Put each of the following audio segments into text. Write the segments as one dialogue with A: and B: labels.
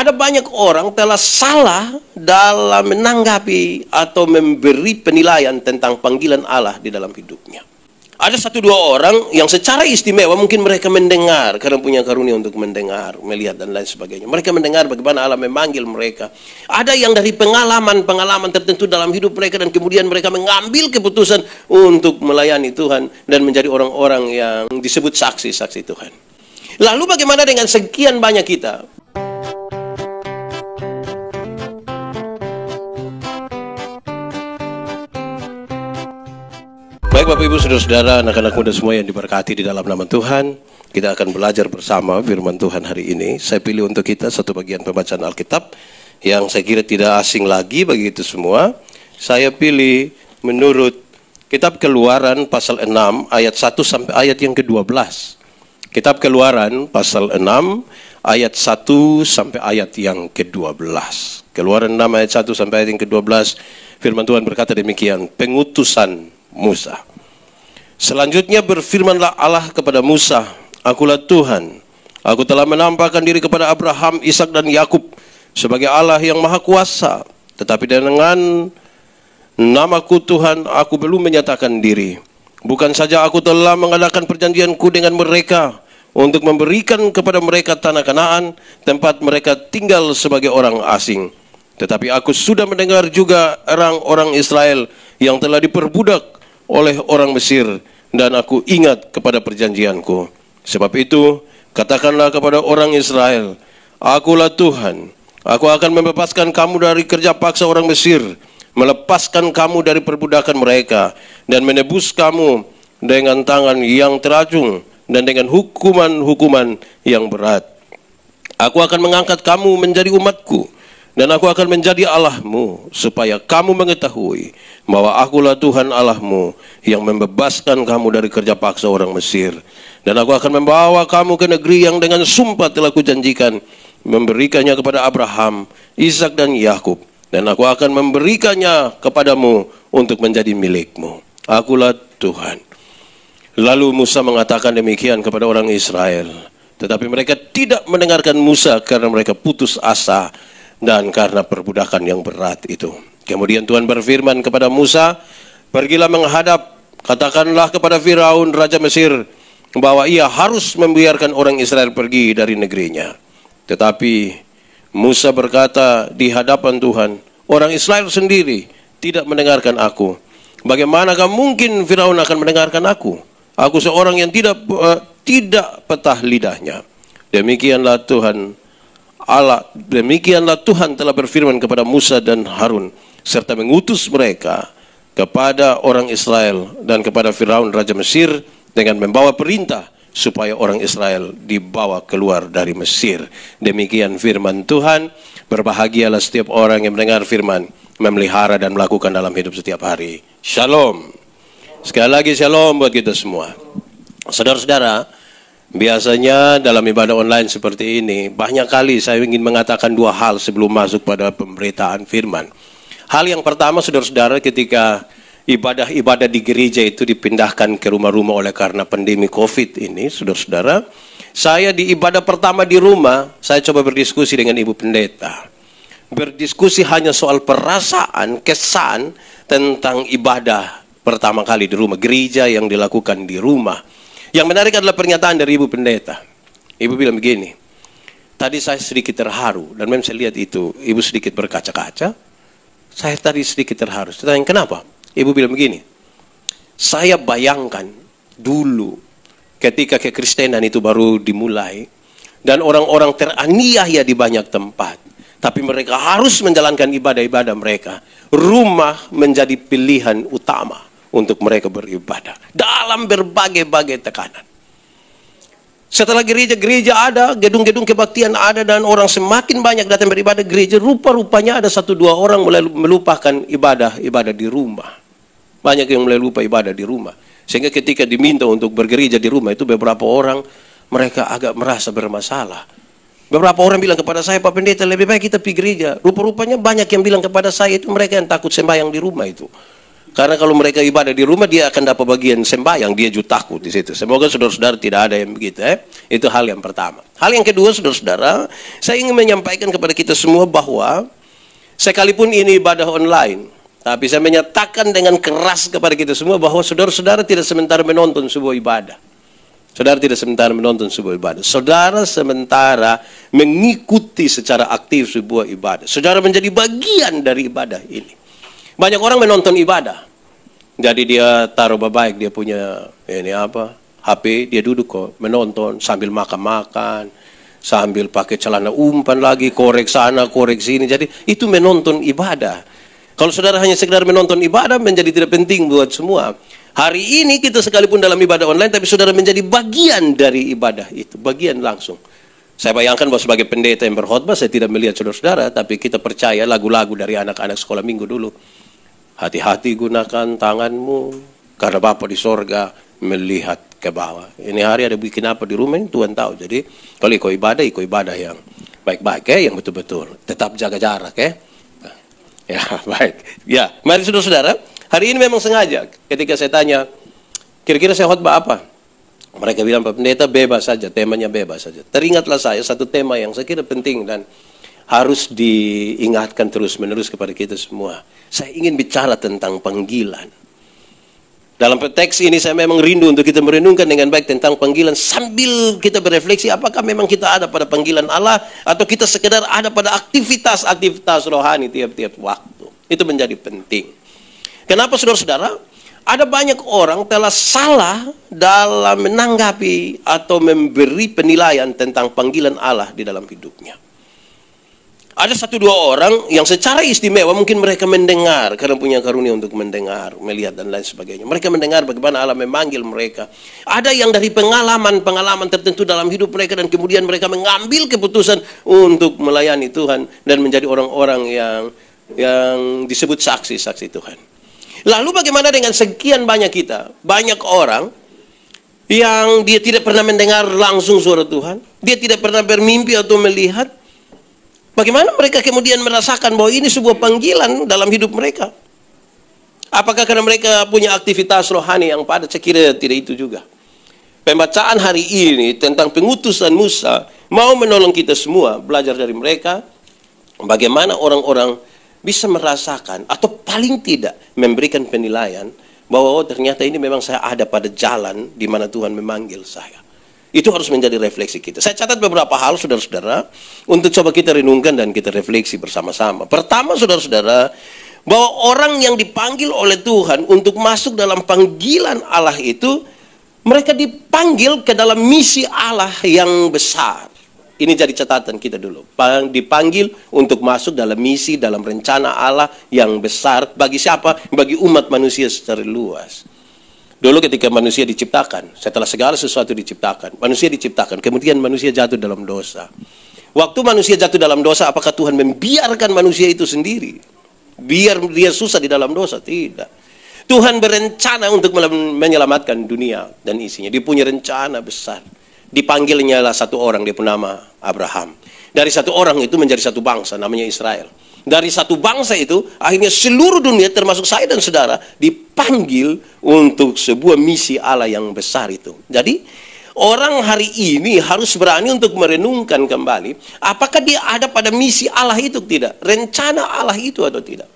A: ada banyak orang telah salah dalam menanggapi atau memberi penilaian tentang panggilan Allah di dalam hidupnya. Ada satu dua orang yang secara istimewa mungkin mereka mendengar karena punya karunia untuk mendengar, melihat dan lain sebagainya. Mereka mendengar bagaimana Allah memanggil mereka. Ada yang dari pengalaman tertentu dalam hidup mereka dan kemudian mereka mengambil keputusan untuk melayani Tuhan dan menjadi orang-orang yang disebut saksi-saksi Tuhan. Lalu bagaimana dengan sekian banyak kita? Baik Bapak Ibu Saudara-saudara, anak-anak muda semua yang diberkati di dalam nama Tuhan, kita akan belajar bersama firman Tuhan hari ini. Saya pilih untuk kita satu bagian pembacaan Alkitab yang saya kira tidak asing lagi bagi kita semua. Saya pilih menurut Kitab Keluaran pasal 6 ayat 1 sampai ayat yang ke-12. Kitab Keluaran pasal 6 ayat 1 sampai ayat yang ke-12. Keluaran 6 ayat 1 sampai ayat yang ke-12, firman Tuhan berkata demikian, pengutusan Musa. Selanjutnya berfirmanlah Allah kepada Musa, akulah Tuhan, aku telah menampakkan diri kepada Abraham, Ishak dan Yakub sebagai Allah yang maha kuasa, tetapi dengan namaku Tuhan aku belum menyatakan diri. Bukan saja aku telah mengadakan perjanjianku dengan mereka untuk memberikan kepada mereka tanah Kanaan, tempat mereka tinggal sebagai orang asing, tetapi aku sudah mendengar juga orang-orang Israel yang telah diperbudak oleh orang Mesir, dan aku ingat kepada perjanjianku. Sebab itu katakanlah kepada orang Israel, akulah Tuhan, aku akan membebaskan kamu dari kerja paksa orang Mesir, melepaskan kamu dari perbudakan mereka, dan menebus kamu dengan tangan yang teracung dan dengan hukuman-hukuman yang berat. Aku akan mengangkat kamu menjadi umatku, dan aku akan menjadi Allahmu, supaya kamu mengetahui bahwa akulah Tuhan Allahmu yang membebaskan kamu dari kerja paksa orang Mesir. Dan aku akan membawa kamu ke negeri yang dengan sumpah telah kujanjikan, memberikannya kepada Abraham, Ishak dan Yakub. Dan aku akan memberikannya kepadamu untuk menjadi milikmu. Akulah Tuhan. Lalu Musa mengatakan demikian kepada orang Israel. Tetapi mereka tidak mendengarkan Musa karena mereka putus asa dan karena perbudakan yang berat itu. Kemudian Tuhan berfirman kepada Musa, pergilah menghadap, katakanlah kepada Firaun Raja Mesir bahwa ia harus membiarkan orang Israel pergi dari negerinya. Tetapi Musa berkata di hadapan Tuhan, orang Israel sendiri tidak mendengarkan aku. Bagaimanakah mungkin Firaun akan mendengarkan aku? Aku seorang yang tidak petah lidahnya. Demikianlah Tuhan telah berfirman kepada Musa dan Harun, serta mengutus mereka kepada orang Israel dan kepada Firaun Raja Mesir dengan membawa perintah supaya orang Israel dibawa keluar dari Mesir. Demikian firman Tuhan. Berbahagialah setiap orang yang mendengar firman, memelihara dan melakukan dalam hidup setiap hari. Shalom. Sekali lagi shalom buat kita semua. Saudara-saudara, biasanya dalam ibadah online seperti ini, banyak kali saya ingin mengatakan dua hal sebelum masuk pada pemberitaan firman. Hal yang pertama, saudara-saudara, ketika ibadah-ibadah di gereja itu dipindahkan ke rumah-rumah oleh karena pandemi COVID ini, saudara-saudara, saya di ibadah pertama di rumah, saya coba berdiskusi dengan Ibu Pendeta. Berdiskusi hanya soal perasaan, kesan tentang ibadah pertama kali di rumah, gereja yang dilakukan di rumah. Yang menarik adalah pernyataan dari Ibu Pendeta. Ibu bilang begini, tadi saya sedikit terharu, dan memang saya lihat itu, Ibu sedikit berkaca-kaca. Saya tadi sedikit terharu. Saya tanya, kenapa? Ibu bilang begini, saya bayangkan dulu ketika kekristenan itu baru dimulai, dan orang-orang teraniaya di banyak tempat, tapi mereka harus menjalankan ibadah-ibadah mereka. Rumah menjadi pilihan utama untuk mereka beribadah dalam berbagai-bagai tekanan. Setelah gereja-gereja ada, gedung-gedung kebaktian ada, dan orang semakin banyak datang beribadah gereja, rupa-rupanya ada satu dua orang mulai melupakan ibadah di rumah. Banyak yang mulai lupa ibadah di rumah. Sehingga ketika diminta untuk bergereja di rumah itu, beberapa orang mereka agak merasa bermasalah. Beberapa orang bilang kepada saya, Pak Pendeta, lebih baik kita pergi gereja. Rupa-rupanya banyak yang bilang kepada saya itu mereka yang takut sembahyang di rumah itu. Karena kalau mereka ibadah di rumah, dia akan dapat bagian sembahyang, dia juga takut di situ. Semoga saudara-saudara tidak ada yang begitu. Itu hal yang pertama. Hal yang kedua, saudara-saudara, saya ingin menyampaikan kepada kita semua bahwa sekalipun ini ibadah online, tapi saya menyatakan dengan keras kepada kita semua bahwa saudara-saudara tidak sementara menonton sebuah ibadah. Saudara tidak sementara menonton sebuah ibadah. Saudara sementara mengikuti secara aktif sebuah ibadah. Saudara menjadi bagian dari ibadah ini. Banyak orang menonton ibadah. Jadi dia taruh baik, dia punya HP, dia duduk kok menonton sambil makan-makan, sambil pakai celana umpan lagi, korek sana, korek sini. Jadi itu menonton ibadah. Kalau saudara hanya sekedar menonton ibadah, menjadi tidak penting buat semua. Hari ini kita sekalipun dalam ibadah online, tapi saudara menjadi bagian dari ibadah itu, bagian langsung. Saya bayangkan bahwa sebagai pendeta yang berkhotbah, saya tidak melihat saudara-saudara, tapi kita percaya lagu-lagu dari anak-anak sekolah minggu dulu. Hati-hati gunakan tanganmu, karena Bapa di sorga melihat ke bawah. Ini hari ada bikin apa di rumah, Tuhan tahu. Jadi kalau ikut ibadah yang baik-baik, yang betul-betul. Tetap jaga jarak, ya baik. Ya, mari saudara-saudara, hari ini memang sengaja ketika saya tanya, kira-kira saya khotbah apa? Mereka bilang, Pak Pendeta bebas saja, temanya bebas saja. Teringatlah saya satu tema yang saya kira penting dan harus diingatkan terus-menerus kepada kita semua. Saya ingin bicara tentang panggilan. Dalam teks ini saya memang rindu untuk kita merenungkan dengan baik tentang panggilan sambil kita berefleksi apakah memang kita ada pada panggilan Allah atau kita sekedar ada pada aktivitas rohani tiap-tiap waktu. Itu menjadi penting. Kenapa saudara-saudara? Ada banyak orang telah salah dalam menanggapi atau memberi penilaian tentang panggilan Allah di dalam hidupnya. Ada satu dua orang yang secara istimewa mungkin mereka mendengar karena punya karunia untuk mendengar, melihat dan lain sebagainya. Mereka mendengar bagaimana Allah memanggil mereka. Ada yang dari pengalaman tertentu dalam hidup mereka dan kemudian mereka mengambil keputusan untuk melayani Tuhan dan menjadi orang-orang yang disebut saksi-saksi Tuhan. Lalu bagaimana dengan sekian banyak kita? Banyak orang yang dia tidak pernah mendengar langsung suara Tuhan, dia tidak pernah bermimpi atau melihat. Bagaimana mereka kemudian merasakan bahwa ini sebuah panggilan dalam hidup mereka? Apakah karena mereka punya aktivitas rohani yang padat? Saya kira tidak itu juga. Pembacaan hari ini tentang pengutusan Musa mau menolong kita semua belajar dari mereka bagaimana orang-orang bisa merasakan atau paling tidak memberikan penilaian bahwa ternyata ini memang saya ada pada jalan di mana Tuhan memanggil saya. Itu harus menjadi refleksi kita. Saya catat beberapa hal saudara-saudara untuk coba kita renungkan dan kita refleksi bersama-sama. Pertama saudara-saudara, bahwa orang yang dipanggil oleh Tuhan untuk masuk dalam panggilan Allah itu, mereka dipanggil ke dalam misi Allah yang besar. Ini jadi catatan kita dulu. Dipanggil untuk masuk dalam misi, dalam rencana Allah yang besar. Bagi siapa? Bagi umat manusia secara luas. Dulu ketika manusia diciptakan, setelah segala sesuatu diciptakan, manusia diciptakan, kemudian manusia jatuh dalam dosa. Waktu manusia jatuh dalam dosa, apakah Tuhan membiarkan manusia itu sendiri? Biar dia susah di dalam dosa? Tidak. Tuhan berencana untuk menyelamatkan dunia dan isinya. Dia punya rencana besar. Dipanggilnya lah satu orang, dia pun nama Abraham. Dari satu orang itu menjadi satu bangsa, namanya Israel. Dari satu bangsa itu, akhirnya seluruh dunia termasuk saya dan saudara dipanggil untuk sebuah misi Allah yang besar itu. Jadi, orang hari ini harus berani untuk merenungkan kembali, apakah dia ada pada misi Allah itu tidak? Rencana Allah itu atau tidak?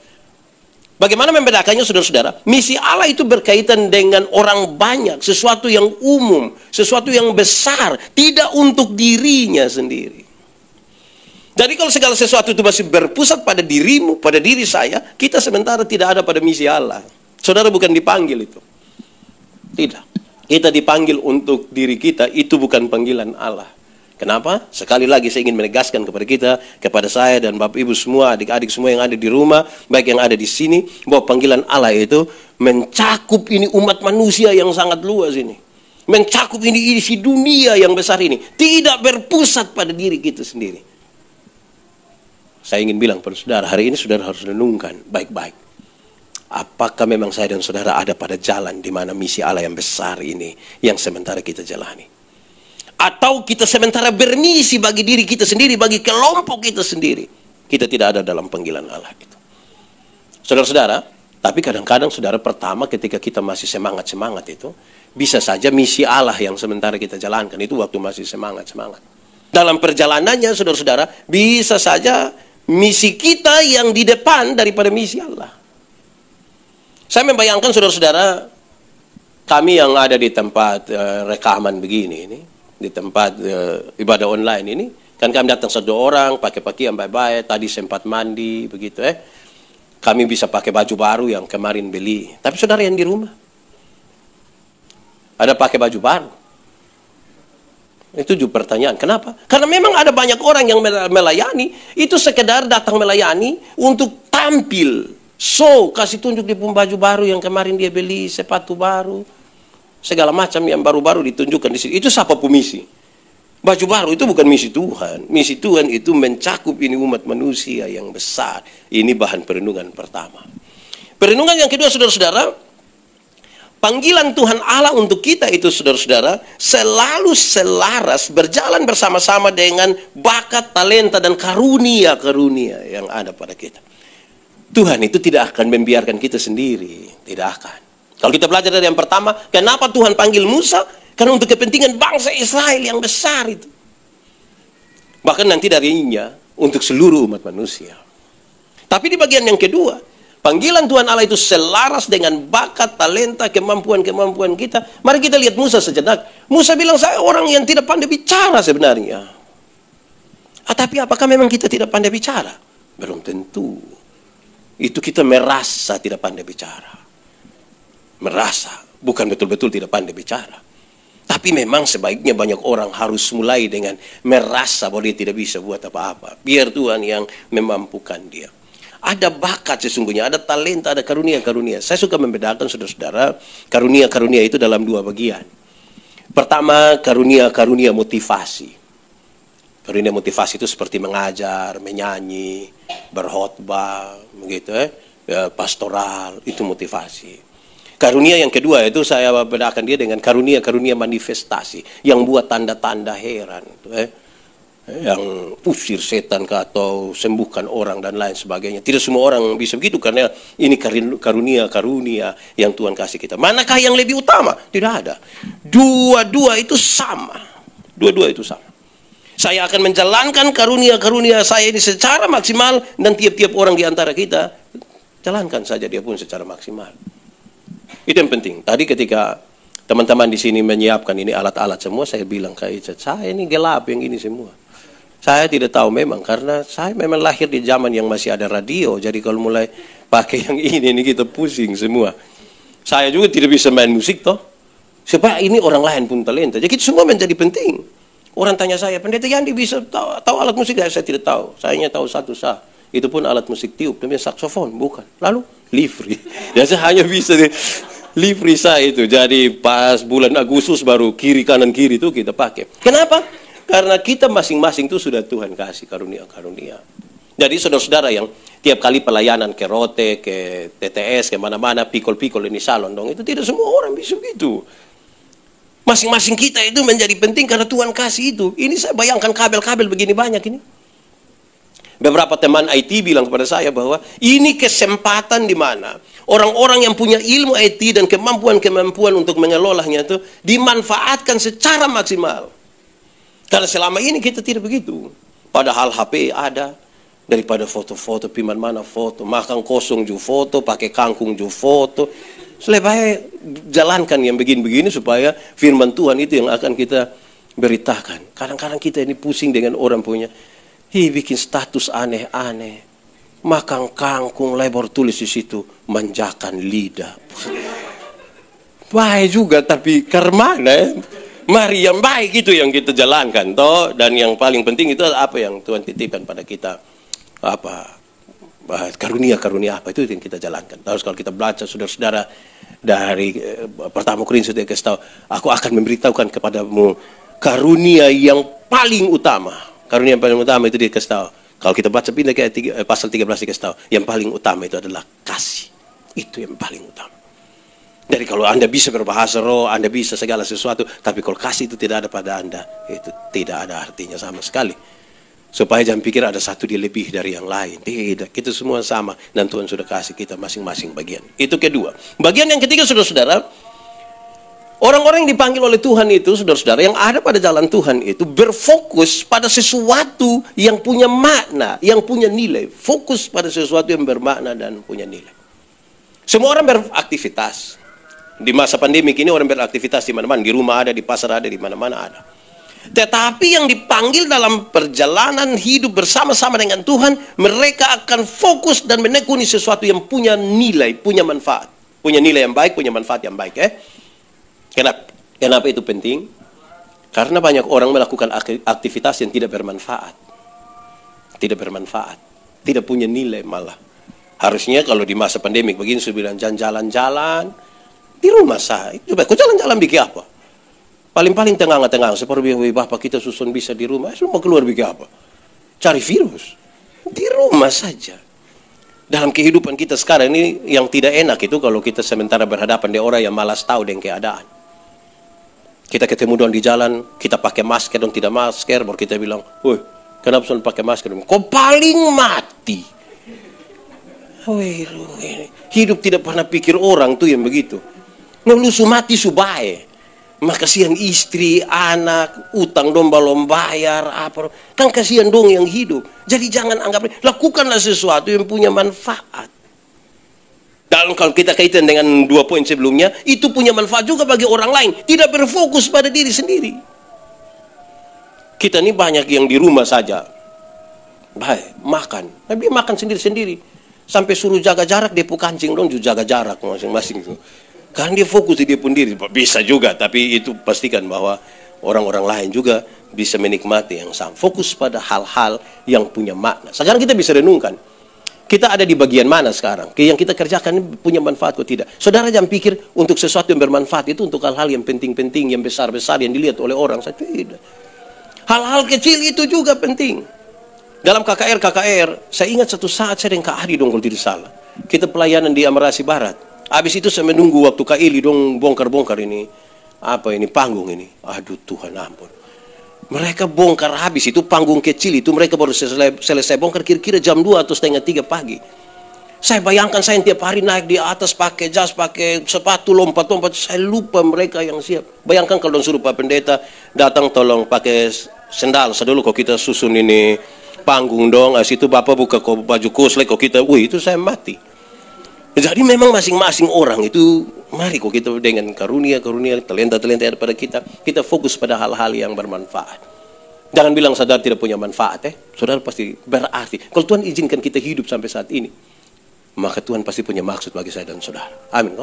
A: Bagaimana membedakannya saudara-saudara? Misi Allah itu berkaitan dengan orang banyak, sesuatu yang umum, sesuatu yang besar, tidak untuk dirinya sendiri. Jadi kalau segala sesuatu itu masih berpusat pada dirimu, pada diri saya, kita sementara tidak ada pada misi Allah. Saudara bukan dipanggil itu. Tidak. Kita dipanggil untuk diri kita, itu bukan panggilan Allah. Kenapa? Sekali lagi saya ingin menegaskan kepada kita, kepada saya dan Bapak Ibu semua, adik-adik semua yang ada di rumah, baik yang ada di sini, bahwa panggilan Allah itu mencakup ini umat manusia yang sangat luas ini. Mencakup ini isi dunia yang besar ini. Tidak berpusat pada diri kita sendiri. Saya ingin bilang pada saudara, hari ini saudara harus renungkan baik-baik. Apakah memang saya dan saudara ada pada jalan di mana misi Allah yang besar ini yang sementara kita jalani? Atau kita sementara bermisi bagi diri kita sendiri, bagi kelompok kita sendiri. Kita tidak ada dalam panggilan Allah itu. Saudara-saudara, Tapi kadang-kadang saudara, pertama ketika kita masih semangat-semangat itu, bisa saja misi Allah yang sementara kita jalankan itu waktu masih semangat-semangat. Dalam perjalanannya saudara-saudara, bisa saja misi kita yang di depan daripada misi Allah. Saya membayangkan saudara-saudara, kami yang ada di tempat rekaman begini ini, di tempat ibadah online ini, kan kami datang satu orang pakai pakaian baik-baik, tadi sempat mandi begitu kami bisa pakai baju baru yang kemarin beli. Tapi saudara yang di rumah ada pakai baju baru. Itu juga pertanyaan. Kenapa? Karena memang ada banyak orang yang melayani itu sekedar datang melayani untuk tampil, show, kasih tunjuk di baju baru yang kemarin dia beli, sepatu baru, segala macam yang baru-baru ditunjukkan di situ. Itu siapa pemisi? Baju baru itu bukan misi Tuhan. Misi Tuhan itu mencakup ini umat manusia yang besar. Ini bahan perenungan pertama. Perenungan yang kedua, saudara-saudara, panggilan Tuhan Allah untuk kita itu, saudara-saudara, selalu selaras berjalan bersama-sama dengan bakat, talenta, dan karunia-karunia yang ada pada kita. Tuhan itu tidak akan membiarkan kita sendiri. Tidak akan. Kalau kita belajar dari yang pertama, kenapa Tuhan panggil Musa? Karena untuk kepentingan bangsa Israel yang besar itu. Bahkan nanti darinya untuk seluruh umat manusia. Tapi di bagian yang kedua, panggilan Tuhan Allah itu selaras dengan bakat, talenta, kemampuan-kemampuan kita. Mari kita lihat Musa sejenak. Musa bilang, saya orang yang tidak pandai bicara sebenarnya. Tapi apakah memang kita tidak pandai bicara? Belum tentu. Itu kita merasa tidak pandai bicara. Merasa, bukan betul-betul tidak pandai bicara. Tapi memang sebaiknya banyak orang harus mulai dengan merasa bahwa dia tidak bisa buat apa-apa. Biar Tuhan yang memampukan dia. Ada bakat sesungguhnya, ada talenta, ada karunia-karunia. Saya suka membedakan saudara-saudara, karunia-karunia itu dalam dua bagian. Pertama, karunia-karunia motivasi. Karunia motivasi itu seperti mengajar, menyanyi, berkhotbah, begitu pastoral, itu motivasi. Karunia yang kedua itu saya bedakan dia dengan karunia-karunia manifestasi yang buat tanda-tanda heran, yang usir setan atau sembuhkan orang dan lain sebagainya. Tidak semua orang bisa begitu karena ini karunia-karunia yang Tuhan kasih kita. Manakah yang lebih utama? Tidak ada. Dua-dua itu sama. Dua-dua itu sama. Saya akan menjalankan karunia-karunia saya ini secara maksimal dan tiap-tiap orang di antara kita jalankan saja dia pun secara maksimal. Itu yang penting. Tadi ketika teman-teman di sini menyiapkan ini alat-alat semua, saya bilang ke Icat, saya ini gelap yang ini semua. Saya tidak tahu memang, karena saya memang lahir di zaman yang masih ada radio. Jadi kalau mulai pakai yang ini kita pusing semua. Saya juga tidak bisa main musik toh. Sebab ini orang lain pun talenta. Jadi semua menjadi penting. Orang tanya saya, Pendeta Yandi bisa tahu alat musik? Saya tidak tahu. Saya hanya tahu satu sah. Itu pun alat musik tiup, namanya saksofon, bukan. Lalu livery. Ya saya hanya bisa livery saya itu. Jadi pas bulan Agustus baru kiri kanan kiri itu kita pakai. Kenapa? Karena kita masing-masing itu sudah Tuhan kasih karunia-karunia. Jadi saudara-saudara yang tiap kali pelayanan ke Rote, ke TTS, ke mana-mana, pikol-pikol ini salon dong, itu tidak semua orang bisa begitu. Masing-masing kita itu menjadi penting karena Tuhan kasih itu. Ini saya bayangkan kabel-kabel begini banyak ini. Beberapa teman IT bilang kepada saya bahwa ini kesempatan di mana orang-orang yang punya ilmu IT dan kemampuan-kemampuan untuk mengelolanya itu dimanfaatkan secara maksimal. Karena selama ini kita tidak begitu. Padahal HP ada, daripada foto-foto, piman mana foto, makan kosong juga foto, pakai kangkung juga foto. Lebih baik jalankan yang begini-begini supaya firman Tuhan itu yang akan kita beritakan. Kadang-kadang kita ini pusing dengan orang punya bikin status aneh-aneh, makan kangkung, lebar tulis di situ, manjakan lidah. Baik juga, tapi karena mari yang baik itu yang kita jalankan, toh. Dan yang paling penting itu apa yang Tuhan titipkan pada kita, apa karunia-karunia apa itu yang kita jalankan. Terus kalau kita baca saudara-saudara dari pertama Korintus dia kasih tahu, aku akan memberitahukan kepadamu karunia yang paling utama. Karunia yang paling utama itu dia kasih tahu. Kalau kita baca pindah ke pasal 13 dia kasih tahu, yang paling utama itu adalah kasih. Itu yang paling utama. Jadi kalau Anda bisa berbahasa roh, Anda bisa segala sesuatu, tapi kalau kasih itu tidak ada pada Anda, itu tidak ada artinya sama sekali. Supaya jangan pikir ada satu dia lebih dari yang lain. Tidak, kita semua sama. Dan Tuhan sudah kasih kita masing-masing bagian. Itu kedua. Bagian yang ketiga, saudara-saudara, orang-orang yang dipanggil oleh Tuhan itu, saudara-saudara, yang ada pada jalan Tuhan itu berfokus pada sesuatu yang punya makna, yang punya nilai. Fokus pada sesuatu yang bermakna dan punya nilai. Semua orang beraktivitas. Di masa pandemi ini orang beraktivitas di mana-mana. Di rumah ada, di pasar ada, di mana-mana ada. Tetapi yang dipanggil dalam perjalanan hidup bersama-sama dengan Tuhan, mereka akan fokus dan menekuni sesuatu yang punya nilai, punya manfaat. Punya nilai yang baik, punya manfaat yang baik. Kenapa itu penting? Karena banyak orang melakukan aktivitas yang tidak bermanfaat. Tidak bermanfaat. Tidak punya nilai malah. Harusnya kalau di masa pandemik begini, saya bilang jalan-jalan di rumah saya. Coba kau jalan-jalan bikin apa? Paling-paling tengah-tengah, seperti bapak kita susun bisa di rumah, semua keluar bikin apa? Cari virus. Di rumah saja. Dalam kehidupan kita sekarang ini, yang tidak enak itu kalau kita sementara berhadapan dengan orang yang malas tahu dengan keadaan. Kita ketemu dong di jalan, kita pakai masker dan tidak masker, baru kita bilang, woi, kenapa selalu pakai masker? Kau paling mati. Woi, hidup tidak pernah pikir orang tuh yang begitu. Lu mati subae. Maka kasihan istri, anak, utang dong belum bayar, apa. Kan kasihan dong yang hidup. Jadi jangan anggap, lakukanlah sesuatu yang punya manfaat. Dan kalau kita kaitan dengan 2 poin sebelumnya, itu punya manfaat juga bagi orang lain. Tidak berfokus pada diri sendiri. Kita ini banyak yang di rumah saja. Baik, makan. Tapi dia makan sendiri-sendiri. Sampai suruh jaga jarak, dia kancing dong, jaga jarak masing-masing. Kan dia fokus di dia pun diri. Bisa juga, tapi itu pastikan bahwa orang-orang lain juga bisa menikmati yang sama. Fokus pada hal-hal yang punya makna. Sekarang kita bisa renungkan. Kita ada di bagian mana sekarang? Yang kita kerjakan ini punya manfaat atau tidak? Saudara jangan pikir untuk sesuatu yang bermanfaat itu untuk hal-hal yang penting-penting, yang besar-besar, yang dilihat oleh orang. Saya tidak. Hal-hal kecil itu juga penting. Dalam KKR, saya ingat satu saat saya dengan Kak Adi dong kalau tidak salah. Kita pelayanan di Amerasi Barat. Habis itu saya menunggu waktu Kak Ili dong bongkar-bongkar ini. Apa ini, panggung ini. Aduh Tuhan ampun. Mereka bongkar habis itu panggung kecil itu. Mereka baru selesai bongkar kira-kira jam 2 atau setengah 3 pagi. Saya bayangkan saya tiap hari naik di atas pakai jas, pakai sepatu, lompat-lompat. Saya lupa mereka yang siap. Bayangkan kalau dong suruh Pak Pendeta datang tolong pakai sendal. Sedulu kok kita susun ini panggung dong. Situ Bapak buka baju koslek kok kita. Wih itu saya mati. Jadi memang masing-masing orang itu, mari kok kita dengan karunia-karunia, talenta-talenta yang ada pada kita fokus pada hal-hal yang bermanfaat. Jangan bilang saudara tidak punya manfaat, saudara pasti berarti. Kalau Tuhan izinkan kita hidup sampai saat ini, maka Tuhan pasti punya maksud bagi saya dan saudara. Amin.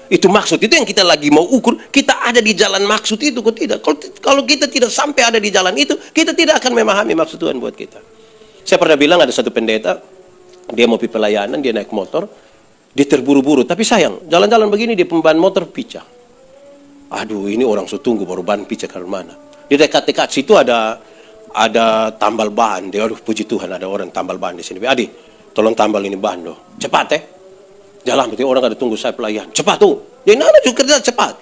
A: Itu maksud, itu yang kita lagi mau ukur, kita ada di jalan maksud itu, kok tidak. Kalau kita tidak sampai ada di jalan itu, kita tidak akan memahami maksud Tuhan buat kita. Saya pernah bilang ada satu pendeta, dia mau pergi pelayanan, dia naik motor, dia terburu-buru, tapi sayang, jalan-jalan begini dia pemban motor pecah. Aduh, ini orang tunggu baru ban pecah ke mana. Di dekat-dekat situ ada tambal ban. Dia, aduh puji Tuhan ada orang tambal ban di sini. Adi, tolong tambal ini ban doh. Cepat jalan, berarti orang ada tunggu saya pelayan. Cepat tuh. Dia nana juga kerja cepat.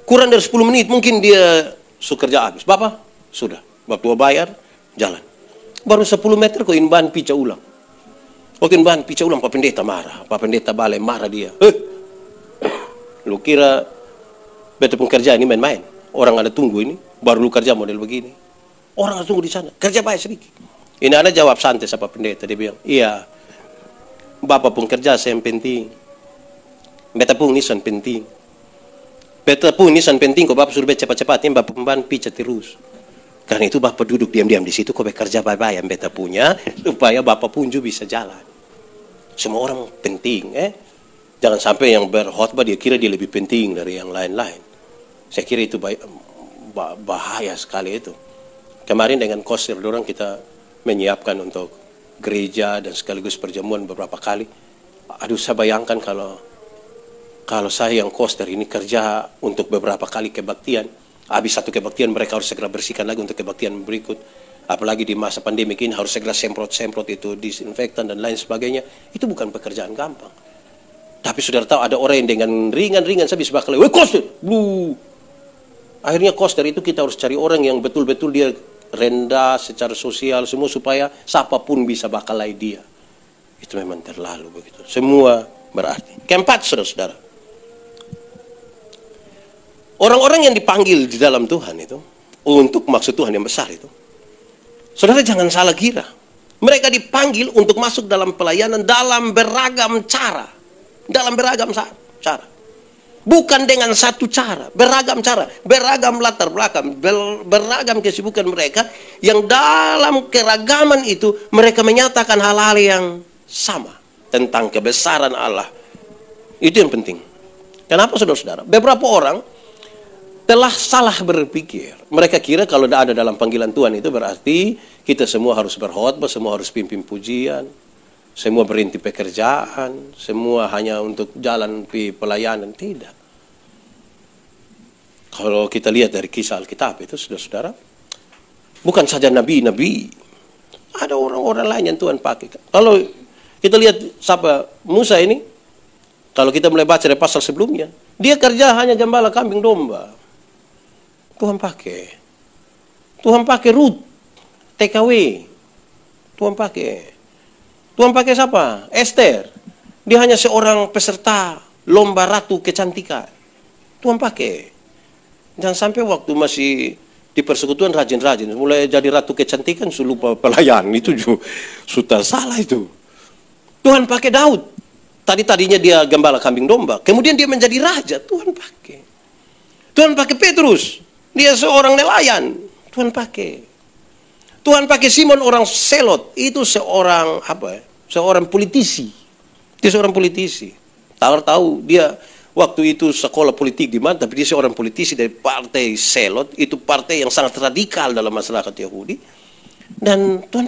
A: Kurang dari 10 menit mungkin dia kerja habis. Bapak, sudah. Bapak bayar, jalan. Baru 10 meter kok ini ban pecah ulang. Oke, ban pecah ulang, Pak Pendeta marah. Pak Pendeta balik marah dia. Lu kira beta pun kerja ini main-main? Orang ada tunggu ini, baru lu kerja model begini. Orang ada tunggu di sana, kerja baik sedikit. Ini anak jawab santai sama Pak Pendeta, dia bilang, iya, Bapak pun kerja saya yang penting. Beta pun nisan penting. Beta pun nisan penting, kok Bapak suruh beta cepat-cepat, ini Bapak pemban pecah terus. Karena itu Bapak duduk diam-diam di situ, kok bekerja baik-baik yang beta punya, supaya Bapak pun juga bisa jalan. Semua orang penting, Jangan sampai yang berkhotbah dia kira dia lebih penting dari yang lain-lain. Saya kira itu bahaya sekali itu. Kemarin dengan koster dorang kita menyiapkan untuk gereja dan sekaligus perjamuan beberapa kali. Aduh, saya bayangkan kalau saya yang koster ini kerja untuk beberapa kali kebaktian. Habis satu kebaktian mereka harus segera bersihkan lagi untuk kebaktian berikut. Apalagi di masa pandemi ini harus segera semprot-semprot itu disinfektan dan lain sebagainya. Itu bukan pekerjaan gampang. Tapi saudara tahu ada orang yang dengan ringan-ringan habis bakal, koster, akhirnya koster itu kita harus cari orang yang betul-betul dia rendah secara sosial, semua supaya siapapun bisa bakalai dia. Itu memang terlalu begitu. Semua berarti. Keempat, saudara-saudara, orang-orang yang dipanggil di dalam Tuhan itu untuk maksud Tuhan yang besar itu, saudara jangan salah kira. Mereka dipanggil untuk masuk dalam pelayanan dalam beragam cara. Dalam beragam cara. Bukan dengan satu cara, beragam cara, beragam latar belakang, beragam kesibukan mereka, yang dalam keragaman itu mereka menyatakan hal-hal yang sama tentang kebesaran Allah. Itu yang penting. Kenapa, saudara-saudara? Beberapa orang telah salah berpikir. Mereka kira kalau ada dalam panggilan Tuhan itu berarti kita semua harus berkhotbah, semua harus pimpin pujian, semua berhenti pekerjaan, semua hanya untuk jalan pelayanan. Tidak. Kalau kita lihat dari kisah Alkitab itu, saudara-saudara, bukan saja nabi-nabi, ada orang-orang lain yang Tuhan pakai. Kalau kita lihat siapa Musa ini, kalau kita mulai baca dari pasal sebelumnya, dia kerja hanya gembala kambing domba. Tuhan pakai Rut, TKW. Tuhan pakai siapa? Esther. Dia hanya seorang peserta lomba ratu kecantikan. Tuhan pakai. Jangan sampai waktu masih di persekutuan rajin-rajin, mulai jadi ratu kecantikan, lupa pelayan. Itu juga sudah salah itu. Tuhan pakai Daud. Tadinya dia gembala kambing domba. Kemudian dia menjadi raja. Tuhan pakai. Tuhan pakai Petrus. Dia seorang nelayan. Tuhan pakai. Tuhan pakai Simon orang Selot, itu seorang seorang politisi. Dia seorang politisi. Tahu dia waktu itu sekolah politik di mana, tapi dia seorang politisi dari partai Selot, itu partai yang sangat radikal dalam masyarakat Yahudi. Dan Tuhan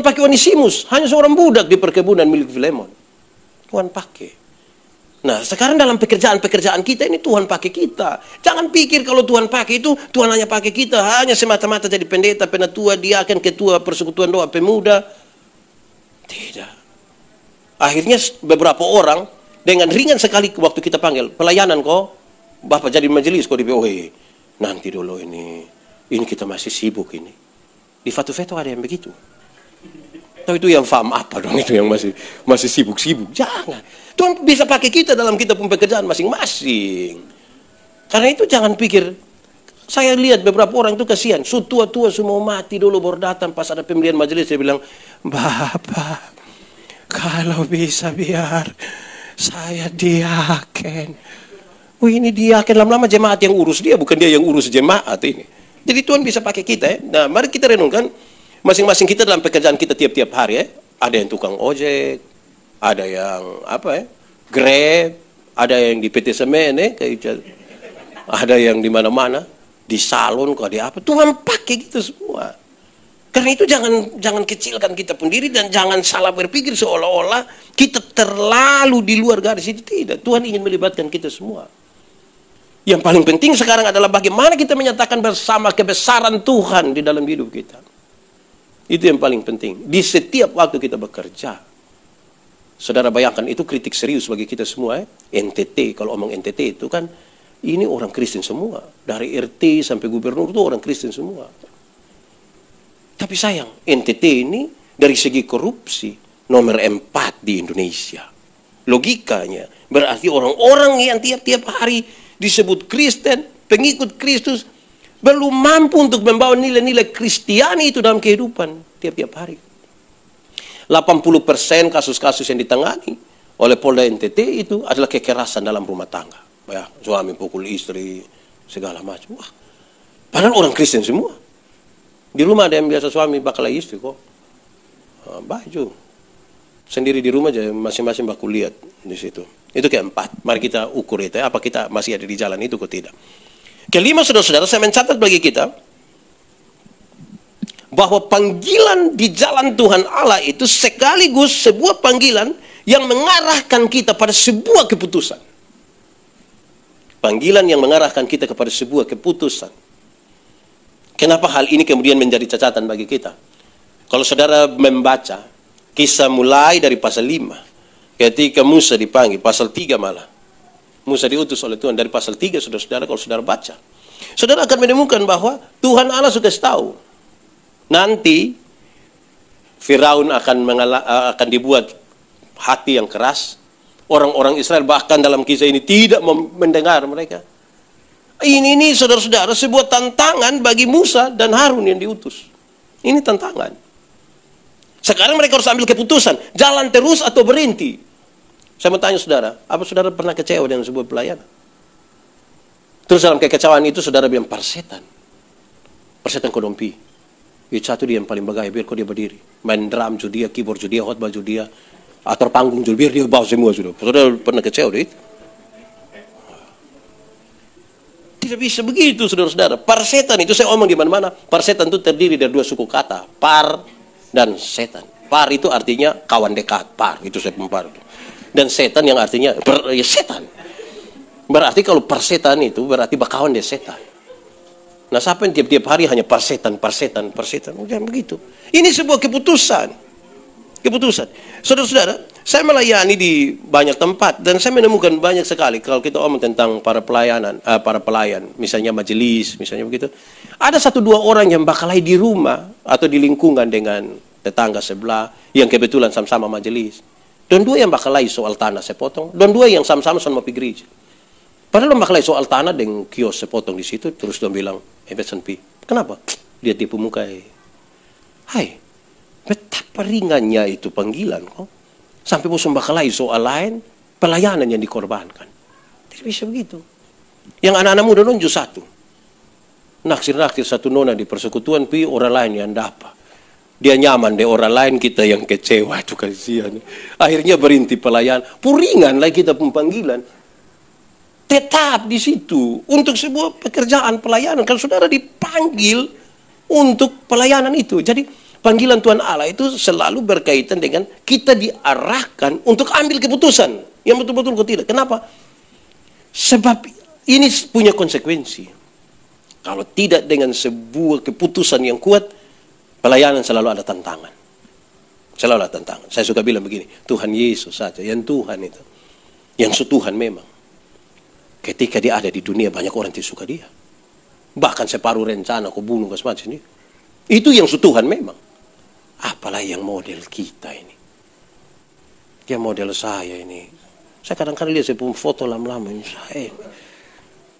A: pakai Onesimus, hanya seorang budak di perkebunan milik Filemon. Tuhan pakai. Nah, sekarang dalam pekerjaan-pekerjaan kita ini Tuhan pakai kita. Jangan pikir kalau Tuhan pakai itu, Tuhan hanya pakai kita hanya semata-mata jadi pendeta, penatua, diaken, ketua persekutuan doa pemuda. Tidak. Akhirnya beberapa orang dengan ringan sekali waktu kita panggil, pelayanan kok, Bapak jadi majelis kok di BOE. Nanti dulu ini kita masih sibuk ini. Di Fatu-Fetu ada yang begitu. Tapi itu yang paham apa dong, itu yang masih sibuk-sibuk. Jangan. Tuhan bisa pakai kita dalam kita pun pekerjaan masing-masing. Karena itu jangan pikir. Saya lihat beberapa orang itu kasihan. Tua-tua semua mati dulu baru datang pas ada pemilihan majelis. Dia bilang, Bapak, kalau bisa biar saya diaken. Ini diaken, lama-lama jemaat yang urus dia, bukan dia yang urus jemaat ini. Jadi Tuhan bisa pakai kita ya. Nah, mari kita renungkan. Masing-masing kita dalam pekerjaan kita tiap-tiap hari ya. Ada yang tukang ojek, ada yang Grab, ada yang di PT Semen ada yang di mana-mana, di salon kok, di apa. Tuhan pakai gitu semua. Karena itu jangan kecilkan kita sendiri dan jangan salah berpikir seolah-olah kita terlalu di luar garis itu. Tidak. Tuhan ingin melibatkan kita semua. Yang paling penting sekarang adalah bagaimana kita menyatakan bersama kebesaran Tuhan di dalam hidup kita. Itu yang paling penting. Di setiap waktu kita bekerja. Saudara bayangkan, itu kritik serius bagi kita semua. NTT, kalau omong NTT itu kan, ini orang Kristen semua. Dari RT sampai gubernur itu orang Kristen semua. Tapi sayang, NTT ini dari segi korupsi nomor 4 di Indonesia. Logikanya, berarti orang-orang yang tiap-tiap hari disebut Kristen, pengikut Kristus, belum mampu untuk membawa nilai-nilai Kristiani itu dalam kehidupan tiap-tiap hari. 80% kasus-kasus yang ditangani oleh Polda NTT itu adalah kekerasan dalam rumah tangga. Ya, suami pukul istri, segala macam. Wah, padahal orang Kristen semua. Di rumah ada yang biasa suami bakal istri kok. Baju. Sendiri di rumah aja masing-masing bakul lihat di situ. Itu keempat. Mari kita ukur itu ya, apa kita masih ada di jalan itu atau tidak. Kelima, saudara-saudara, saya mencatat bagi kita bahwa panggilan di jalan Tuhan Allah itu sekaligus sebuah panggilan yang mengarahkan kita pada sebuah keputusan. Panggilan yang mengarahkan kita kepada sebuah keputusan. Kenapa hal ini kemudian menjadi catatan bagi kita? Kalau saudara membaca kisah mulai dari pasal 5, ketika Musa dipanggil, pasal 3 malah. Musa diutus oleh Tuhan dari pasal 3, saudara-saudara, kalau saudara baca. Saudara akan menemukan bahwa Tuhan Allah sudah tahu nanti Firaun akan dibuat hati yang keras. Orang-orang Israel bahkan dalam kisah ini tidak mendengar mereka. Ini saudara-saudara sebuah tantangan bagi Musa dan Harun yang diutus. Ini tantangan. Sekarang mereka harus ambil keputusan, jalan terus atau berhenti. Saya mau tanya saudara, apa saudara pernah kecewa dengan sebuah pelayanan? Terus dalam kekecewaan itu saudara bilang, persetan kodompi. Itu satu dia yang paling bagaya, biar kok dia berdiri. Main drum dia, keyboard dia, khotbah dia, atur panggung biar dia bawa semua sudah. Saudara pernah kecewa dari itu? Tidak bisa begitu saudara-saudara. Persetan itu saya omong di mana-mana. Persetan itu terdiri dari dua suku kata, par dan setan. Par itu artinya kawan dekat, par itu saya par. Dan setan yang artinya setan. Berarti kalau persetan itu berarti bakawan dia setan. Nah, siapa yang tiap-tiap hari hanya persetan. Jangan begitu. Ini sebuah keputusan. Saudara-saudara, saya melayani di banyak tempat dan saya menemukan banyak sekali kalau kita omong tentang para pelayan, misalnya majelis, misalnya begitu. Ada 1-2 orang yang bakalai di rumah atau di lingkungan dengan tetangga sebelah yang kebetulan sama-sama majelis. Dan 2 yang bakalai soal tanah sepotong, dan 2 yang sama-sama pergi gereja. Padahal bakalai soal tanah dengan kios sepotong di situ, terus dia bilang, kenapa? Dia tipu muka. Hai, betapa ringannya itu panggilan kok. Sampai bosan bakalai soal lain, pelayanan yang dikorbankan. Tidak bisa begitu. Yang anak-anak muda nunjuk satu. Naksir-naksir satu nona di persekutuan, orang lain yang dapat. Dia nyaman deh, orang lain kita yang kecewa. Itu kasihan. Akhirnya berhenti pelayanan. Puringan lagi kita panggilan. Tetap di situ untuk sebuah pekerjaan pelayanan. Kalau saudara dipanggil untuk pelayanan itu. Jadi panggilan Tuhan Allah itu selalu berkaitan dengan kita diarahkan untuk ambil keputusan yang betul-betul kok tidak. Kenapa? Sebab ini punya konsekuensi. Kalau tidak dengan sebuah keputusan yang kuat, pelayanan selalu ada tantangan. Selalu ada tantangan. Saya suka bilang begini, Tuhan Yesus saja, yang Tuhan itu. Yang Tuhan memang. Ketika dia ada di dunia, banyak orang tidak suka dia. Bahkan separuh rencana kau bunuh ke semacam ini. Itu yang Tuhan memang. Apalagi yang model kita ini. Dia model saya ini. Saya kadang-kadang lihat saya punya foto lama-lama ini. Saya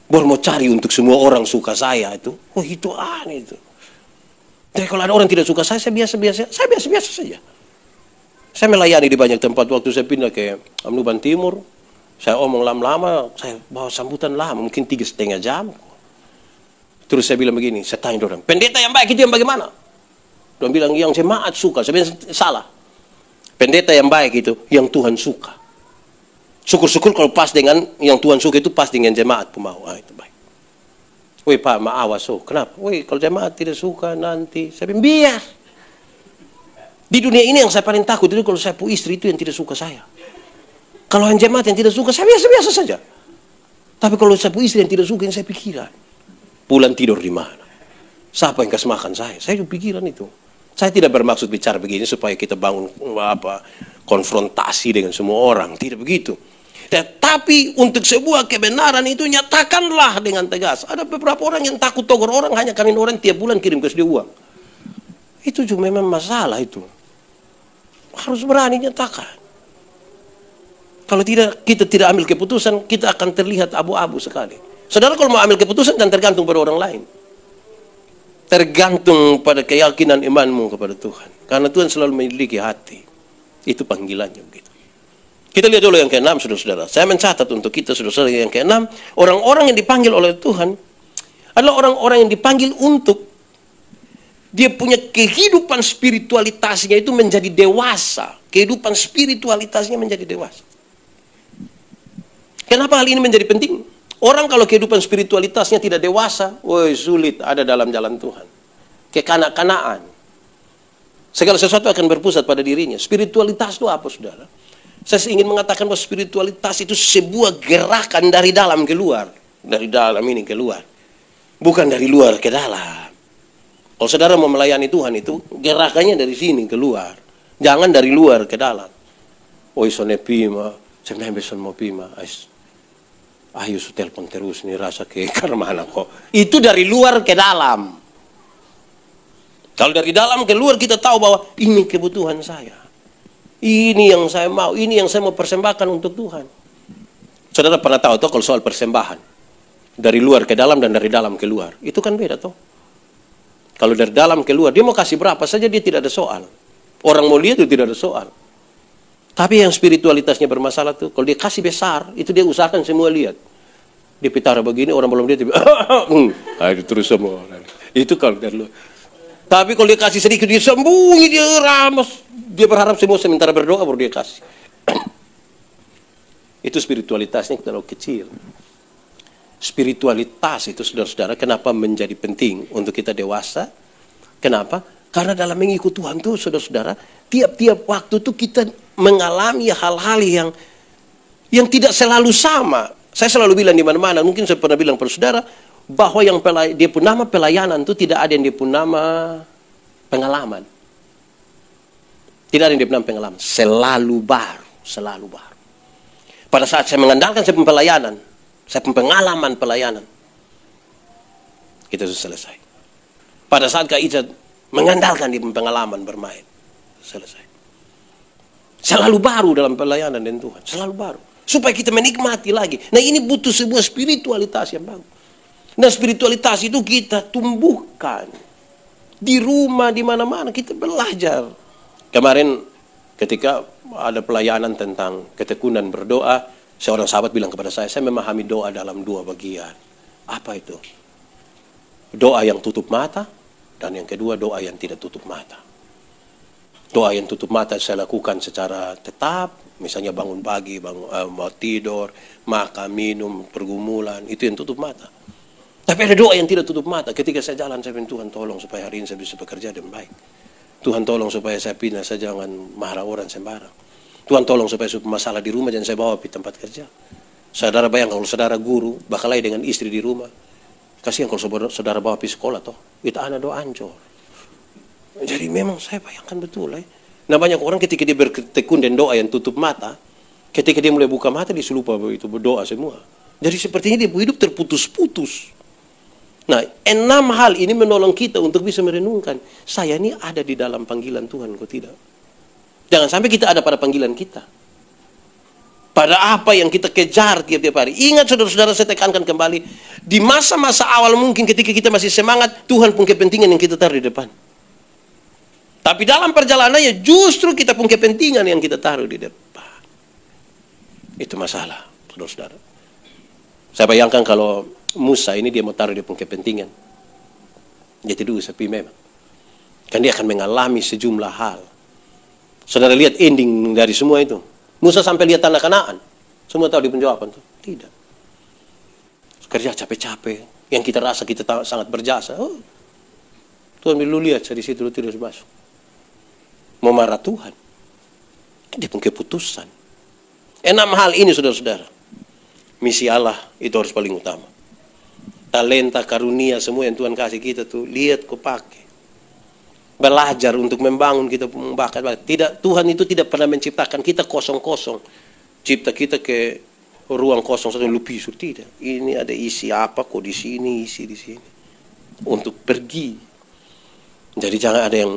A: baru mau cari untuk semua orang suka saya itu. Oh itu aneh itu. Jadi kalau ada orang tidak suka saya biasa-biasa saja. Saya melayani di banyak tempat. Waktu saya pindah ke Amnuban Timur, saya omong lama-lama, saya bawa sambutan lama, mungkin 3,5 jam. Terus saya bilang begini, saya tanya orang, pendeta yang baik itu yang bagaimana? Dia bilang, yang jemaat suka. Saya bilang, salah. Pendeta yang baik itu, yang Tuhan suka. Syukur-syukur kalau pas dengan yang Tuhan suka itu pas dengan jemaat pemau. Itu baik. Woi Pak, awas. Kenapa? Woi, kalau jemaat tidak suka nanti. Saya bilang, biar. Di dunia ini yang saya paling takut itu kalau saya punya istri itu yang tidak suka saya. Kalau yang jemaat yang tidak suka, saya biasa-biasa saja. Tapi kalau saya punya istri yang tidak suka, yang saya pikiran. Pulang tidur di mana? Siapa yang kasih makan saya? Saya juga pikiran itu. Saya tidak bermaksud bicara begini supaya kita bangun konfrontasi dengan semua orang. Tidak begitu. Tetapi untuk sebuah kebenaran itu nyatakanlah dengan tegas. Ada beberapa orang yang takut togor orang, hanya karena orang tiap bulan kirim ke dia uang. Itu juga memang masalah itu. Harus berani nyatakan. Kalau tidak, kita tidak ambil keputusan, kita akan terlihat abu-abu sekali. Saudara kalau mau ambil keputusan dan tergantung pada orang lain. Tergantung pada keyakinan imanmu kepada Tuhan. Karena Tuhan selalu memiliki hati. Itu panggilannya begitu. Kita lihat dulu yang ke-6, saudara-saudara. Saya mencatat untuk kita, saudara-saudara, yang ke-6. Orang-orang yang dipanggil oleh Tuhan adalah orang-orang yang dipanggil untuk dia punya kehidupan spiritualitasnya itu menjadi dewasa. Kehidupan spiritualitasnya menjadi dewasa. Kenapa hal ini menjadi penting? Orang kalau kehidupan spiritualitasnya tidak dewasa, sulit ada dalam jalan Tuhan. Kekanak-kanaan. Segala sesuatu akan berpusat pada dirinya. Spiritualitas itu apa, saudara? Saya ingin mengatakan bahwa spiritualitas itu sebuah gerakan dari dalam ke luar. Dari dalam ini ke luar. Bukan dari luar ke dalam. Kalau saudara mau melayani Tuhan itu, gerakannya dari sini ke luar. Jangan dari luar ke dalam. Sonepima, sebenarnya beson mau pima. Ayo su telepon terus nih rasa ke karena mana kok. Itu dari luar ke dalam. Kalau dari dalam ke luar kita tahu bahwa ini kebutuhan saya. Ini yang saya mau, ini yang saya mau persembahkan untuk Tuhan. Saudara pernah tahu toh kalau soal persembahan? Dari luar ke dalam dan dari dalam ke luar. Itu kan beda toh. Kalau dari dalam ke luar, dia mau kasih berapa saja dia tidak ada soal. Orang mau lihat itu tidak ada soal. Tapi yang spiritualitasnya bermasalah tuh, kalau dia kasih besar, itu dia usahakan semua lihat. Dia pitara begini, orang belum lihat, itu terus semua. Itu kalau dari luar. Tapi kalau dia kasih sedikit, dia sembunyi, dia ramas. Dia berharap semua sementara berdoa baru dia kasih. Itu spiritualitasnya terlalu kecil. Spiritualitas itu saudara-saudara kenapa menjadi penting untuk kita dewasa? Kenapa? Karena dalam mengikut Tuhan tuh saudara-saudara, tiap-tiap waktu tuh kita mengalami hal-hal yang tidak selalu sama. Saya selalu bilang di mana-mana, mungkin saya pernah bilang pada saudara, bahwa yang dia pun nama pelayanan itu tidak ada yang dia pun nama pengalaman. Tidak ada yang dia pun nama pengalaman. Selalu baru, selalu baru. Pada saat saya mengandalkan saya pelayanan, saya pengalaman pelayanan, itu sudah selesai. Pada saat Kak Ica mengandalkan di pengalaman bermain, selesai. Selalu baru dalam pelayanan dengan Tuhan, selalu baru. Supaya kita menikmati lagi. Nah ini butuh sebuah spiritualitas yang bagus. Nah spiritualitas itu kita tumbuhkan. Di rumah, di mana-mana kita belajar. Kemarin ketika ada pelayanan tentang ketekunan berdoa, seorang sahabat bilang kepada saya memahami doa dalam dua bagian. Apa itu? Doa yang tutup mata, dan yang kedua doa yang tidak tutup mata. Doa yang tutup mata saya lakukan secara tetap, misalnya bangun pagi, mau tidur, makan, minum, pergumulan, itu yang tutup mata. Tapi ada doa yang tidak tutup mata. Ketika saya jalan, saya bilang, Tuhan tolong supaya hari ini saya bisa bekerja dengan baik. Tuhan tolong supaya saya pindah, saya jangan marah orang sembarang. Tuhan tolong supaya masalah di rumah jangan saya bawa di tempat kerja. Saudara bayangkan kalau saudara guru, bakalai dengan istri di rumah. Kasihan kalau saudara bawa pergi sekolah toh. Itu anak doa ancur. Jadi memang saya bayangkan betul. Nah banyak orang ketika dia bertekun dan doa yang tutup mata, ketika dia mulai buka mata dia lupa itu berdoa semua. Jadi sepertinya dia hidup terputus-putus. Nah 6 hal ini menolong kita untuk bisa merenungkan. Saya ini ada di dalam panggilan Tuhan kok tidak. Jangan sampai kita ada pada panggilan kita. Pada apa yang kita kejar tiap-tiap hari. Ingat saudara-saudara saya tekankan kembali. Di masa-masa awal mungkin ketika kita masih semangat, Tuhan pun kepentingan yang kita taruh di depan. Tapi dalam perjalanannya justru kita pun kepentingan yang kita taruh di depan. Itu masalah, saudara-saudara. Saya bayangkan kalau Musa ini dia mau taruh dia pun kepentingan. Dia tidak usah pi memang. Kan dia akan mengalami sejumlah hal. Saudara lihat ending dari semua itu. Musa sampai lihat tanah Kanaan. Semua tahu di penjawaban tuh. Tidak. Kerja capek-capek. Yang kita rasa kita sangat berjasa. Oh, Tuhan lu lihat saya di situ lu tidak masuk. Mau marah Tuhan. Dia pun keputusan. 6 hal ini saudara-saudara. Misi Allah itu harus paling utama. Talenta, karunia, semua yang Tuhan kasih kita tuh. Lihat kau pakai. Belajar untuk membangun kita membakar. Tidak, Tuhan itu tidak pernah menciptakan kita kosong-kosong. Cipta kita ke ruang kosong satu lupisu. Tidak. Ini ada isi apa kok di sini, isi di sini. Untuk pergi. Jadi jangan ada yang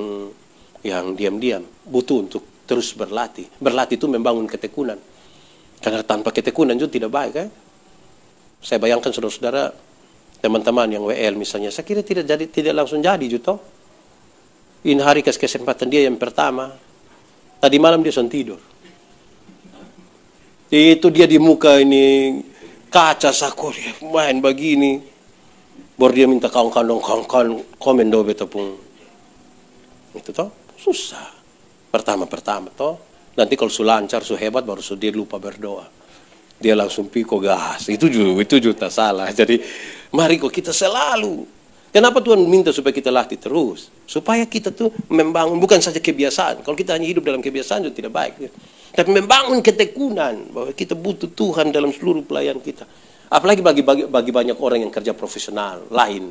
A: diam-diam. Butuh untuk terus berlatih. Berlatih itu membangun ketekunan. Karena tanpa ketekunan itu tidak baik. Saya bayangkan saudara-saudara, teman-teman yang WL misalnya, saya kira tidak langsung jadi Juto. Ini hari kesempatan dia yang pertama. Tadi malam dia sudah tidur. Itu dia di muka ini kaca sakor main begini. Baru dia minta kawan-kawan komen do betapung. Itu toh susah. Pertama toh. Nanti kalau su lancar, su hebat baru dia lupa berdoa. Dia langsung piko gas. Itu juga salah. Jadi mari kok kita selalu. Kenapa Tuhan minta supaya kita latih terus? Supaya kita tuh membangun bukan saja kebiasaan. Kalau kita hanya hidup dalam kebiasaan itu tidak baik. Tapi membangun ketekunan bahwa kita butuh Tuhan dalam seluruh pelayan kita. Apalagi bagi banyak orang yang kerja profesional lain.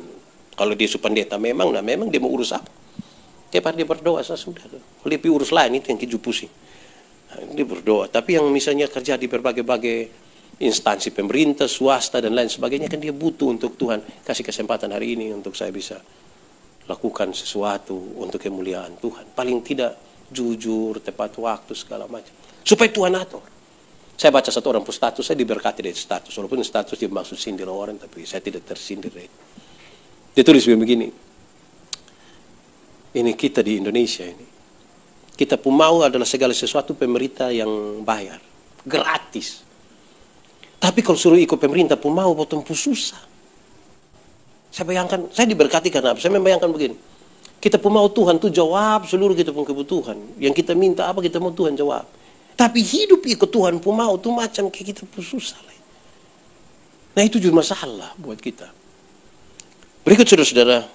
A: Kalau dia supandeta memang dia mau urus apa? Tiap hari dia berdoa sudah. Kalau dia urus lain itu yang keju pusing. Dia berdoa. Tapi yang misalnya kerja di berbagai instansi pemerintah, swasta, dan lain sebagainya, kan dia butuh untuk Tuhan kasih kesempatan hari ini untuk saya bisa lakukan sesuatu untuk kemuliaan Tuhan. Paling tidak jujur, tepat waktu, segala macam. Supaya Tuhan atur. Saya baca satu orang status, saya diberkati dari status. Walaupun status dia maksud sindir orang, tapi saya tidak tersindir. Dia tulis begini, ini kita di Indonesia ini, kita pun mau adalah segala sesuatu pemerintah yang bayar, gratis. Tapi kalau suruh ikut pemerintah pun mau, potong pun susah. Saya bayangkan, saya diberkati karena apa? Saya membayangkan begini, kita pun mau Tuhan tuh jawab seluruh kita pun kebutuhan. Yang kita minta apa, kita mau Tuhan jawab. Tapi hidup ikut Tuhan pun mau tuh macam kayak kita pun susah. Nah itu juga masalah buat kita. Berikut saudara-saudara,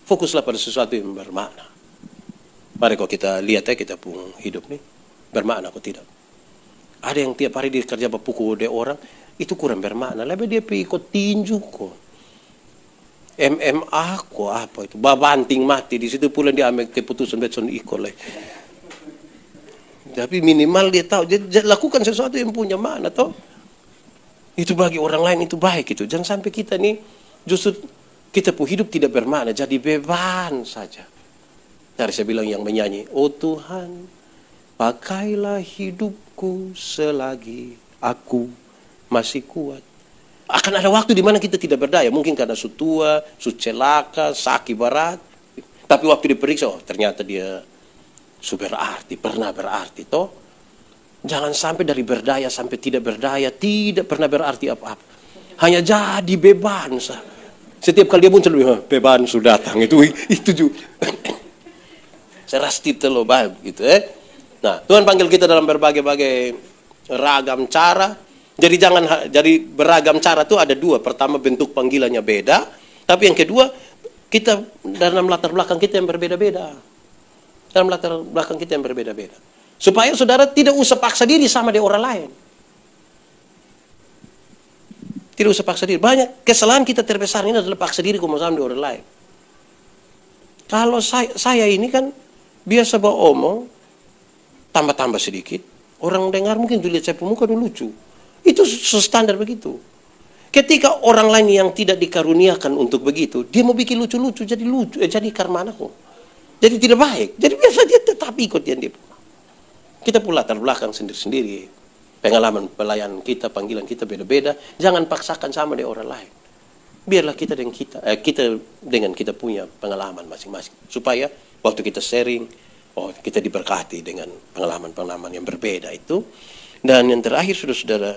A: fokuslah pada sesuatu yang bermakna. Mari kalau kita lihat ya, kita pun hidup nih, bermakna atau tidak. Ada yang tiap hari dia kerja berpukul de orang, itu kurang bermakna. Lebih dia pergi ikut tinju kok. MMA kok apa itu, babanting mati, di situ pula dia ambil keputusan beson ikut lah. Tapi minimal dia tahu, dia lakukan sesuatu yang punya makna toh. Itu bagi orang lain itu baik itu. Jangan sampai kita nih justru kita pun hidup tidak bermakna, jadi beban saja. Dari saya bilang yang menyanyi, oh Tuhan, pakailah hidupku selagi aku masih kuat. Akan ada waktu di mana kita tidak berdaya, mungkin karena su tua, su celaka, sakit berat. Tapi waktu diperiksa, oh ternyata dia su berarti, pernah berarti toh. Jangan sampai dari berdaya sampai tidak berdaya, tidak pernah berarti apa-apa. Hanya jadi beban. Setiap kali dia muncul, beban sudah datang. Itu juga. Saya rasa itu loh baik gitu Nah, Tuhan panggil kita dalam berbagai-bagai ragam cara. Jadi beragam cara itu ada dua. Pertama, bentuk panggilannya beda. Tapi yang kedua, kita dalam latar belakang kita yang berbeda-beda. Dalam latar belakang kita yang berbeda-beda. Supaya saudara tidak usah paksa diri sama dengan orang lain. Tidak usah paksa diri. Banyak kesalahan kita terbesar ini adalah paksa diri sama dengan orang lain. Kalau saya ini kan biasa bawa omong, tambah-tambah sedikit. Orang dengar mungkin dilihat saya pemuka dulu lucu. Itu standar begitu. Ketika orang lain yang tidak dikaruniakan untuk begitu, dia mau bikin lucu-lucu, jadi lucu, jadi karmana kok. Jadi tidak baik. Jadi biasa dia tetap ikut yang dia. Kita pun latar belakang sendiri-sendiri. Pengalaman pelayanan kita, panggilan kita beda-beda. Jangan paksakan sama dengan orang lain. Biarlah kita dengan kita punya pengalaman masing-masing. Supaya waktu kita sharing, kita diberkati dengan pengalaman-pengalaman yang berbeda itu. Dan yang terakhir, saudara-saudara,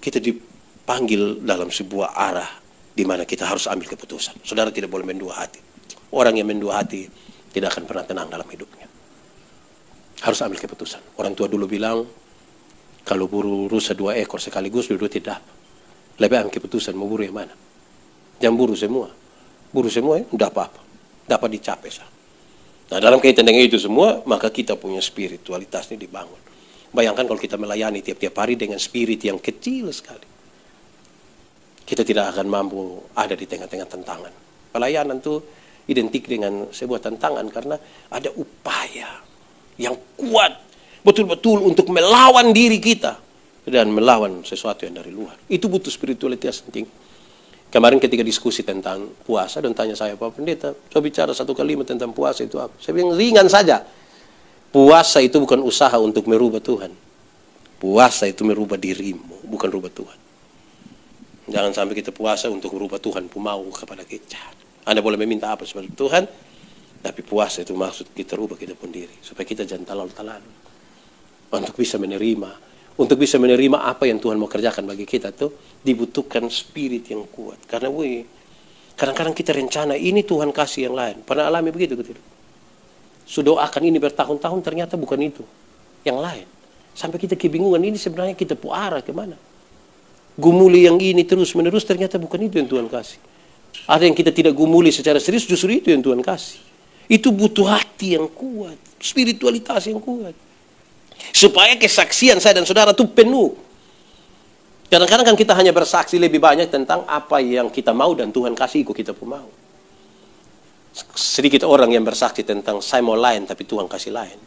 A: kita dipanggil dalam sebuah arah di mana kita harus ambil keputusan. Saudara tidak boleh mendua hati. Orang yang mendua hati tidak akan pernah tenang dalam hidupnya. Harus ambil keputusan. Orang tua dulu bilang, kalau buru rusa 2 ekor sekaligus, dua-dua tidak dapat. Lebih ambil keputusan, mau buru yang mana? Jangan buru semua. Buru semua ya, tidak apa-apa. Dapat dicapai. Nah, dalam kaitan dengan itu semua, maka kita punya spiritualitas ini dibangun. Bayangkan kalau kita melayani tiap-tiap hari dengan spirit yang kecil sekali. Kita tidak akan mampu ada di tengah-tengah tantangan. Pelayanan itu identik dengan sebuah tantangan karena ada upaya yang kuat betul-betul untuk melawan diri kita dan melawan sesuatu yang dari luar. Itu butuh spiritualitas penting. Kemarin ketika diskusi tentang puasa dan tanya saya, Pak Pendeta, coba bicara satu kalimat tentang puasa itu apa? Saya bilang ringan saja. Puasa itu bukan usaha untuk merubah Tuhan. Puasa itu merubah dirimu, bukan rubah Tuhan. Jangan sampai kita puasa untuk merubah Tuhan pun mau kepada kita. Anda boleh meminta apa sebagai Tuhan, tapi puasa itu maksud kita rubah kita pun diri. Supaya kita jangan talal-talal. Untuk bisa menerima apa yang Tuhan mau kerjakan bagi kita tuh dibutuhkan spirit yang kuat. Karena kadang-kadang kita rencana ini Tuhan kasih yang lain. Pernah alami begitu gitu. Sudah doakan ini bertahun-tahun ternyata bukan itu. Yang lain. Sampai kita kebingungan ini sebenarnya kita arah kemana. Gumuli yang ini terus-menerus ternyata bukan itu yang Tuhan kasih. Ada yang kita tidak gumuli secara serius, justru itu yang Tuhan kasih. Itu butuh hati yang kuat, spiritualitas yang kuat. Supaya kesaksian saya dan saudara itu penuh. Kadang-kadang kan kita hanya bersaksi lebih banyak tentang apa yang kita mau dan Tuhan kasih ikut kita pun mau. Sedikit orang yang bersaksi tentang saya mau lain tapi Tuhan kasih lain.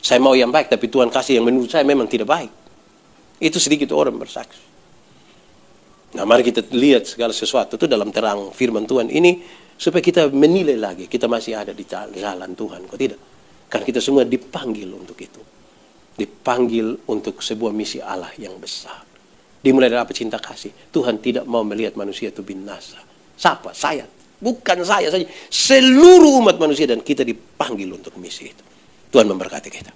A: Saya mau yang baik tapi Tuhan kasih yang menurut saya memang tidak baik. Itu sedikit orang bersaksi. Nah, mari kita lihat segala sesuatu itu dalam terang firman Tuhan ini, supaya kita menilai lagi, kita masih ada di jalan Tuhan, kok tidak? Karena kita semua dipanggil untuk itu. Dipanggil untuk sebuah misi Allah yang besar. Dimulai dari apa? Cinta kasih. Tuhan tidak mau melihat manusia itu binasa. Siapa? Saya. Bukan saya saja. Seluruh umat manusia, dan kita dipanggil untuk misi itu. Tuhan memberkati kita.